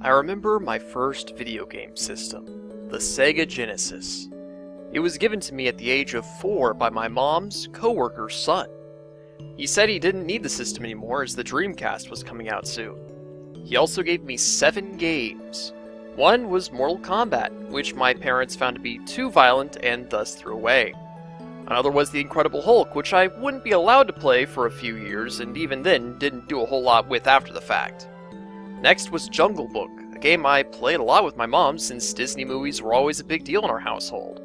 I remember my first video game system, the Sega Genesis. It was given to me at the age of 4 by my mom's coworker's son. He said he didn't need the system anymore as the Dreamcast was coming out soon. He also gave me 7 games. One was Mortal Kombat, which my parents found to be too violent and thus threw away. Another was The Incredible Hulk, which I wouldn't be allowed to play for a few years, and even then didn't do a whole lot with after the fact. Next was Jungle Book, a game I played a lot with my mom since Disney movies were always a big deal in our household.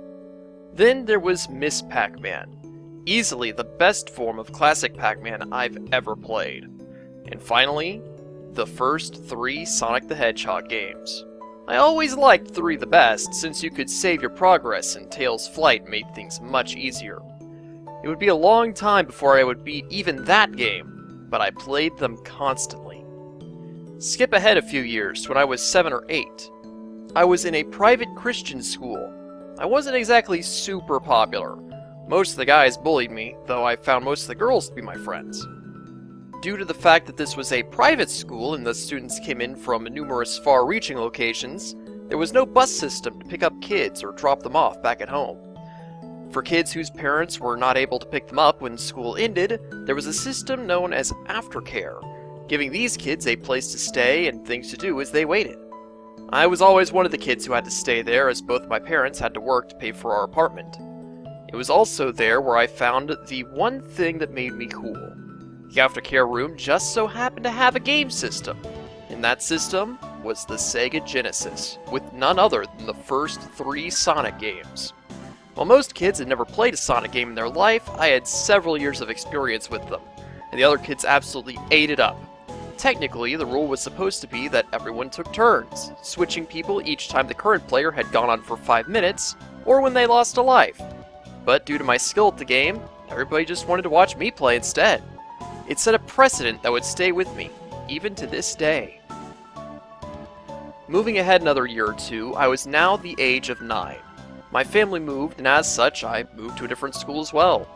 Then there was Miss Pac-Man, easily the best form of classic Pac-Man I've ever played. And finally, the first 3 Sonic the Hedgehog games. I always liked 3 the best, since you could save your progress and Tails' flight made things much easier. It would be a long time before I would beat even that game, but I played them constantly. Skip ahead a few years to when I was 7 or 8. I was in a private Christian school. I wasn't exactly super popular. Most of the guys bullied me, though I found most of the girls to be my friends. Due to the fact that this was a private school and the students came in from numerous far-reaching locations, there was no bus system to pick up kids or drop them off back at home. For kids whose parents were not able to pick them up when school ended, there was a system known as aftercare, giving these kids a place to stay and things to do as they waited. I was always one of the kids who had to stay there as both my parents had to work to pay for our apartment. It was also there where I found the one thing that made me cool. The aftercare room just so happened to have a game system, and that system was the Sega Genesis, with none other than the first 3 Sonic games. While most kids had never played a Sonic game in their life, I had several years of experience with them, and the other kids absolutely ate it up. Technically, the rule was supposed to be that everyone took turns, switching people each time the current player had gone on for 5 minutes, or when they lost a life. But due to my skill at the game, everybody just wanted to watch me play instead. It set a precedent that would stay with me, even to this day. Moving ahead another year or two, I was now the age of 9. My family moved, and as such, I moved to a different school as well.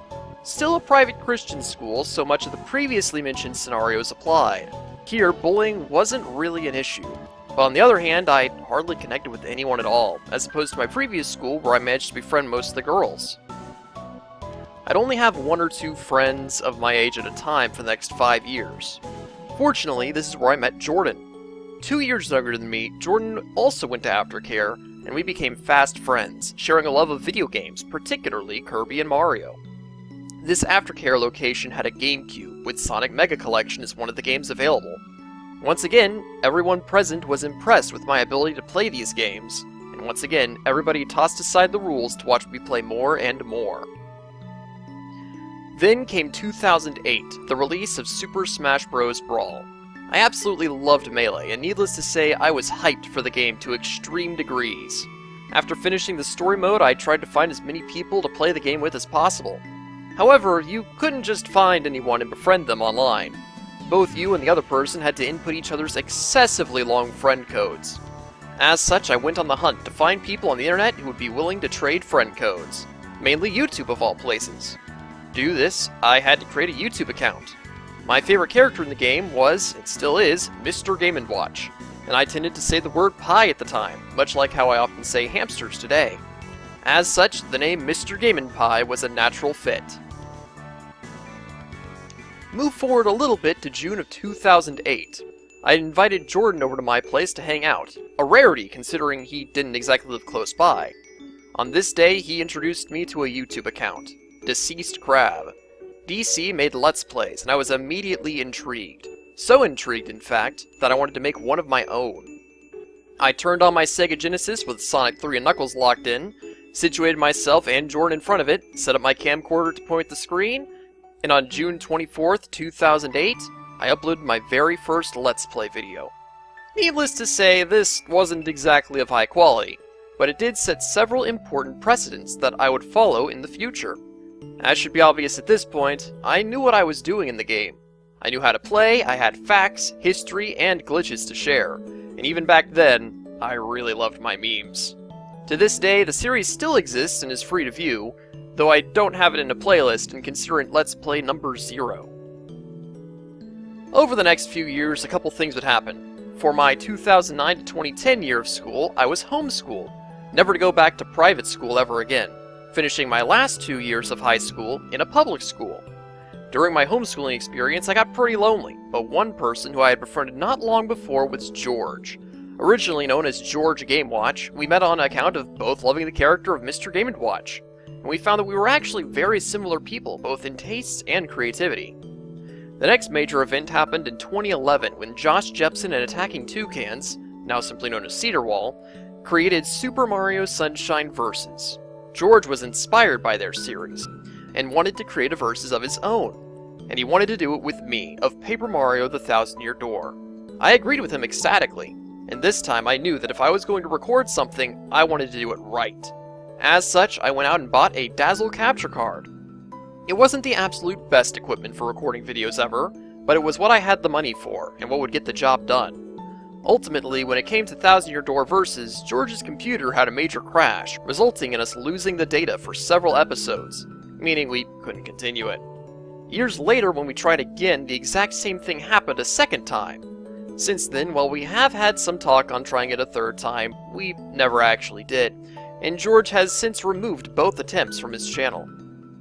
Still a private Christian school, so much of the previously mentioned scenarios applied. Here, bullying wasn't really an issue. But on the other hand, I hardly connected with anyone at all, as opposed to my previous school where I managed to befriend most of the girls. I'd only have 1 or 2 friends of my age at a time for the next 5 years. Fortunately, this is where I met Jordan. 2 years younger than me, Jordan also went to aftercare, and we became fast friends, sharing a love of video games, particularly Kirby and Mario. This aftercare location had a GameCube, with Sonic Mega Collection as one of the games available. Once again, everyone present was impressed with my ability to play these games, and once again, everybody tossed aside the rules to watch me play more and more. Then came 2008, the release of Super Smash Bros. Brawl. I absolutely loved Melee, and needless to say, I was hyped for the game to extreme degrees. After finishing the story mode, I tried to find as many people to play the game with as possible. However, you couldn't just find anyone and befriend them online. Both you and the other person had to input each other's excessively long friend codes. As such, I went on the hunt to find people on the internet who would be willing to trade friend codes. Mainly YouTube of all places. To do this, I had to create a YouTube account. My favorite character in the game was, and still is, Mr. Game & Watch, and I tended to say the word pie at the time, much like how I often say hamsters today. As such, the name Mr. Game & Pie was a natural fit. Move forward a little bit to June of 2008. I invited Jordan over to my place to hang out, a rarity considering he didn't exactly live close by. On this day, he introduced me to a YouTube account, Deceased Crab. DC made Let's Plays, and I was immediately intrigued. So intrigued, in fact, that I wanted to make one of my own. I turned on my Sega Genesis with Sonic 3 and Knuckles locked in, situated myself and Jordan in front of it, set up my camcorder to point at the screen, and on June 24th, 2008, I uploaded my very first Let's Play video. Needless to say, this wasn't exactly of high quality, but it did set several important precedents that I would follow in the future. As should be obvious at this point, I knew what I was doing in the game. I knew how to play, I had facts, history, and glitches to share, and even back then, I really loved my memes. To this day, the series still exists and is free to view, though I don't have it in a playlist and consider it Let's Play number 0. Over the next few years, a couple things would happen. For my 2009 to 2010 year of school, I was homeschooled, never to go back to private school ever again, finishing my last 2 years of high school in a public school. During my homeschooling experience, I got pretty lonely, but one person who I had befriended not long before was George. Originally known as George Game Watch, we met on account of both loving the character of Mr. Game & Watch, and we found that we were actually very similar people, both in tastes and creativity. The next major event happened in 2011 when Josh Jepson and Attacking Toucans, now simply known as Cedarwall, created Super Mario Sunshine Versus. George was inspired by their series, and wanted to create a Versus of his own, and he wanted to do it with me, of Paper Mario the Thousand Year Door. I agreed with him ecstatically, and this time I knew that if I was going to record something, I wanted to do it right. As such, I went out and bought a Dazzle capture card. It wasn't the absolute best equipment for recording videos ever, but it was what I had the money for, and what would get the job done. Ultimately, when it came to Thousand Year Door Versus, George's computer had a major crash, resulting in us losing the data for several episodes, meaning we couldn't continue it. Years later, when we tried again, the exact same thing happened a second time. Since then, while we have had some talk on trying it a third time, we never actually did, and George has since removed both attempts from his channel.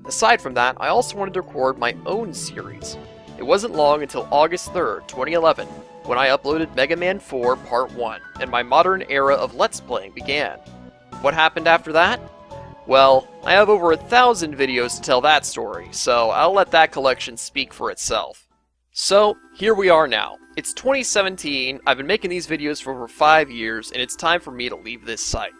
Aside from that, I also wanted to record my own series. It wasn't long until August 3rd, 2011, when I uploaded Mega Man 4 Part 1, and my modern era of Let's Playing began. What happened after that? Well, I have over 1,000 videos to tell that story, so I'll let that collection speak for itself. So, here we are now. It's 2017, I've been making these videos for over 5 years, and it's time for me to leave this site.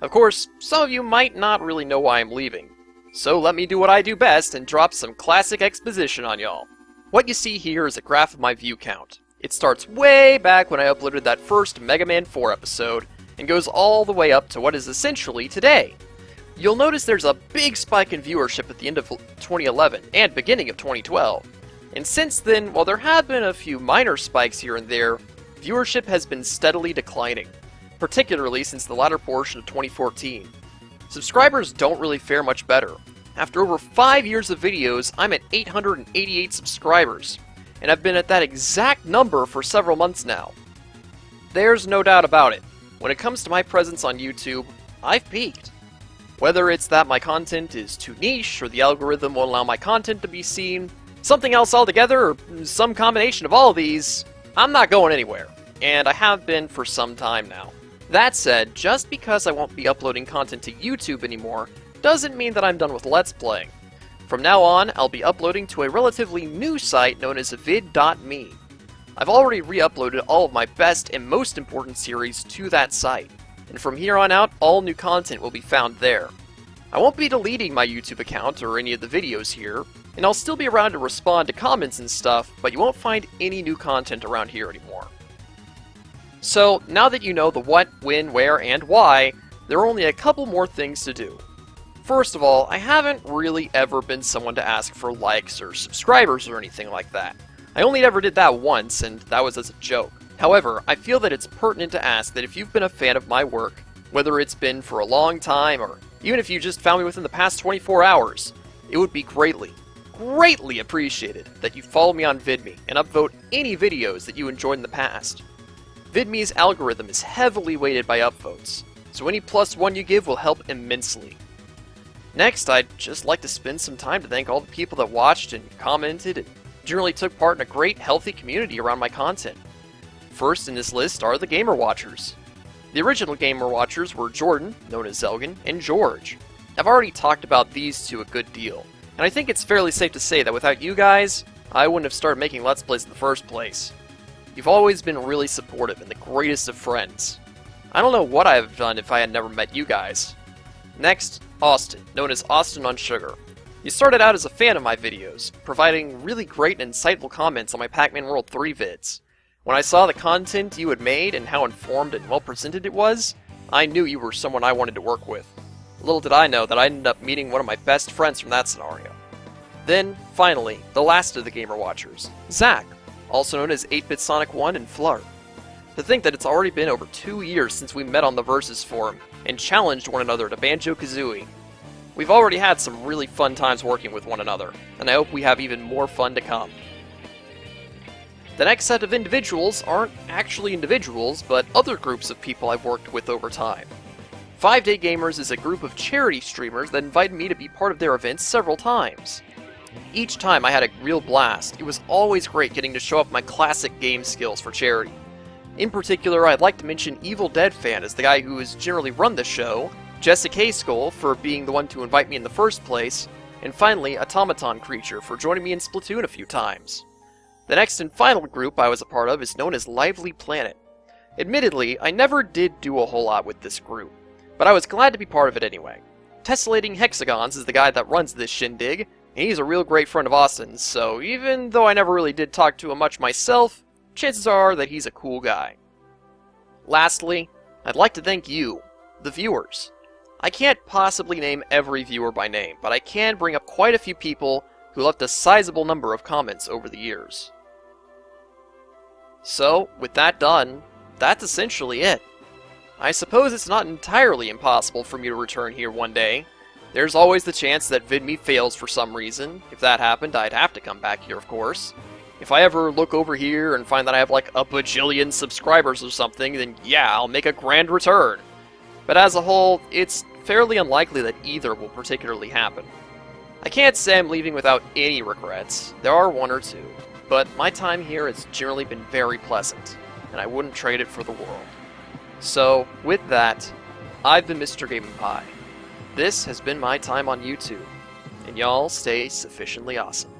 Of course, some of you might not really know why I'm leaving, so let me do what I do best and drop some classic exposition on y'all. What you see here is a graph of my view count. It starts way back when I uploaded that first Mega Man 4 episode, and goes all the way up to what is essentially today. You'll notice there's a big spike in viewership at the end of 2011 and beginning of 2012. And since then, while there have been a few minor spikes here and there, viewership has been steadily declining, particularly since the latter portion of 2014. Subscribers don't really fare much better. After over 5 years of videos, I'm at 888 subscribers, and I've been at that exact number for several months now. There's no doubt about it. When it comes to my presence on YouTube, I've peaked. Whether it's that my content is too niche, or the algorithm won't allow my content to be seen, something else altogether, or some combination of all of these, I'm not going anywhere, and I have been for some time now. That said, just because I won't be uploading content to YouTube anymore, doesn't mean that I'm done with Let's Playing. From now on, I'll be uploading to a relatively new site known as vid.me. I've already re-uploaded all of my best and most important series to that site, and from here on out, all new content will be found there. I won't be deleting my YouTube account or any of the videos here, and I'll still be around to respond to comments and stuff, but you won't find any new content around here anymore. So, now that you know the what, when, where, and why, there are only a couple more things to do. First of all, I haven't really ever been someone to ask for likes or subscribers or anything like that. I only ever did that once, and that was as a joke. However, I feel that it's pertinent to ask that if you've been a fan of my work, whether it's been for a long time, or even if you just found me within the past 24 hours, it would be greatly appreciated that you follow me on Vidme and upvote any videos that you enjoyed in the past. Vidme's algorithm is heavily weighted by upvotes, so any +1 you give will help immensely. Next, I'd just like to spend some time to thank all the people that watched and commented and generally took part in a great, healthy community around my content. First in this list are the Gamer Watchers. The original Gamer Watchers were Jordan, known as Zelgan, and George. I've already talked about these two a good deal, and I think it's fairly safe to say that without you guys, I wouldn't have started making Let's Plays in the first place. You've always been really supportive and the greatest of friends. I don't know what I have done if I had never met you guys. Next, Austin, known as Austin on Sugar. You started out as a fan of my videos, providing really great and insightful comments on my Pac-Man World 3 vids. When I saw the content you had made and how informed and well-presented it was, I knew you were someone I wanted to work with. Little did I know that I ended up meeting one of my best friends from that scenario. Then, finally, the last of the Gamer Watchers, Zach, also known as 8-Bit Sonic 1 and Flart. To think that it's already been over 2 years since we met on the Versus forum and challenged one another to Banjo-Kazooie. We've already had some really fun times working with one another, and I hope we have even more fun to come. The next set of individuals aren't actually individuals, but other groups of people I've worked with over time. 5 Day Gamers is a group of charity streamers that invited me to be part of their events several times. Each time I had a real blast. It was always great getting to show off my classic game skills for charity. In particular, I'd like to mention Evil Dead Fan as the guy who has generally run the show, Jessica K. Skull for being the one to invite me in the first place, and finally Automaton Creature for joining me in Splatoon a few times. The next and final group I was a part of is known as Lively Planet. Admittedly, I never did do a whole lot with this group, but I was glad to be part of it anyway. Tessellating Hexagons is the guy that runs this shindig, and he's a real great friend of Austin's, so even though I never really did talk to him much myself, chances are that he's a cool guy. Lastly, I'd like to thank you, the viewers. I can't possibly name every viewer by name, but I can bring up quite a few people who left a sizable number of comments over the years. So, with that done, that's essentially it. I suppose it's not entirely impossible for me to return here one day. There's always the chance that Vidme fails for some reason. If that happened, I'd have to come back here, of course. If I ever look over here and find that I have like a bajillion subscribers or something, then yeah, I'll make a grand return. But as a whole, it's fairly unlikely that either will particularly happen. I can't say I'm leaving without any regrets. There are one or two, but my time here has generally been very pleasant, and I wouldn't trade it for the world. So, with that, I've been Mr. Game & Pie. This has been my time on YouTube, and y'all stay sufficiently awesome.